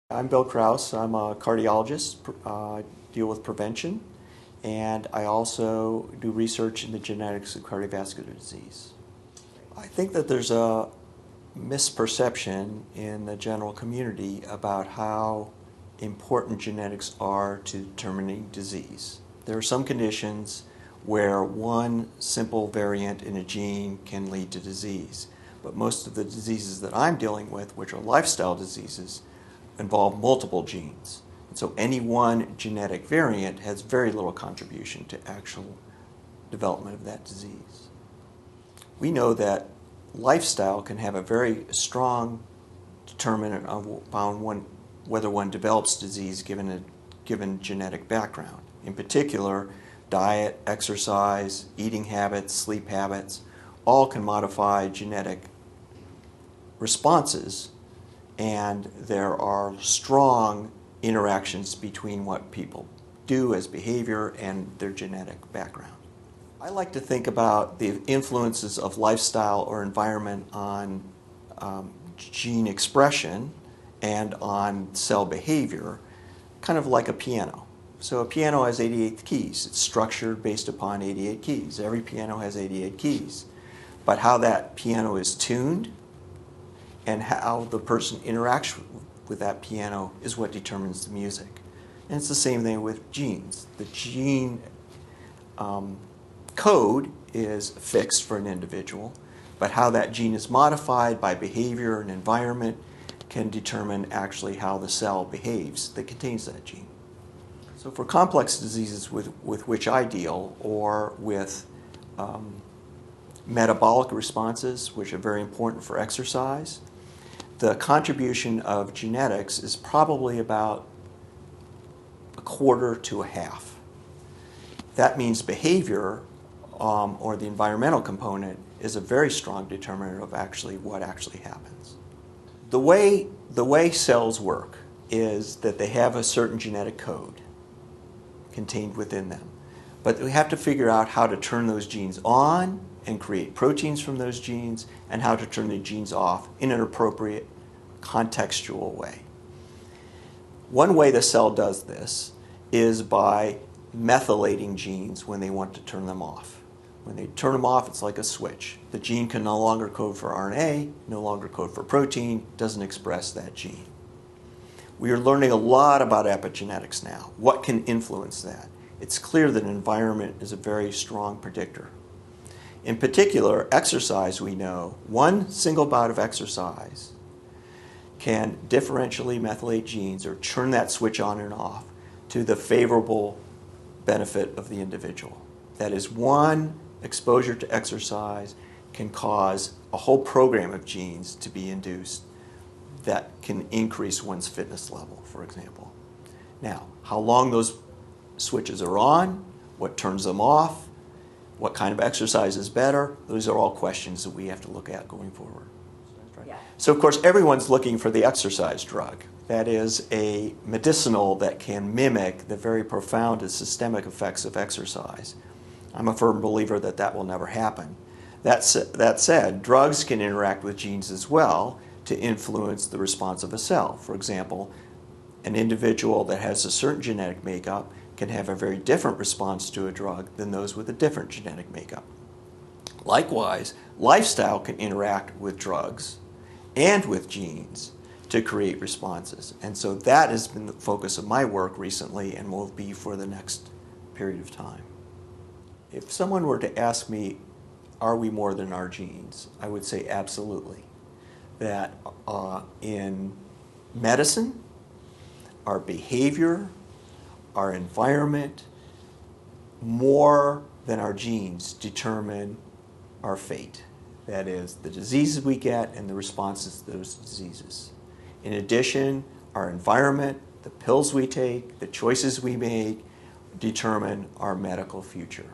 I'm Bill Kraus. I'm a cardiologist. I deal with prevention, and I also do research in the genetics of cardiovascular disease. I think that there's a misperception in the general community about how important genetics are to determining disease. There are some conditions where one simple variant in a gene can lead to disease, but most of the diseases that I'm dealing with, which are lifestyle diseases, involve multiple genes. And so any one genetic variant has very little contribution to actual development of that disease. We know that lifestyle can have a very strong determinant on whether one develops disease given a given genetic background. In particular, diet, exercise, eating habits, sleep habits, all can modify genetic responses, and there are strong interactions between what people do as behavior and their genetic background. I like to think about the influences of lifestyle or environment on gene expression and on cell behavior, kind of like a piano. So a piano has 88 keys. It's structured based upon 88 keys. Every piano has 88 keys. But how that piano is tuned and how the person interacts with that piano is what determines the music. And it's the same thing with genes. The gene code is fixed for an individual, but how that gene is modified by behavior and environment can determine actually how the cell behaves that contains that gene. So for complex diseases with which I deal, or with metabolic responses, which are very important for exercise, the contribution of genetics is probably about a quarter to a half. That means behavior, or the environmental component, is a very strong determinant of what actually happens. The way cells work is that they have a certain genetic code contained within them. But we have to figure out how to turn those genes on and create proteins from those genes, and how to turn the genes off in an appropriate contextual way. One way the cell does this is by methylating genes when they want to turn them off. When they turn them off, it's like a switch. The gene can no longer code for RNA, no longer code for protein, doesn't express that gene. We are learning a lot about epigenetics now. What can influence that? It's clear that environment is a very strong predictor. In particular, exercise, we know, one single bout of exercise can differentially methylate genes or turn that switch on and off to the favorable benefit of the individual. That is, one exposure to exercise can cause a whole program of genes to be induced that can increase one's fitness level, for example. Now, how long those switches are on, what turns them off, what kind of exercise is better, those are all questions that we have to look at going forward. Yeah. So, of course, everyone's looking for the exercise drug. That is a medicinal that can mimic the very profound and systemic effects of exercise. I'm a firm believer that that will never happen. That said, drugs can interact with genes as well to influence the response of a cell. For example, an individual that has a certain genetic makeup can have a very different response to a drug than those with a different genetic makeup. Likewise, lifestyle can interact with drugs and with genes to create responses. And so that has been the focus of my work recently and will be for the next period of time. If someone were to ask me, are we more than our genes? I would say absolutely. That in medicine, our behavior, our environment, more than our genes determine our fate. That is, the diseases we get and the responses to those diseases. In addition, our environment, the pills we take, the choices we make, determine our medical future.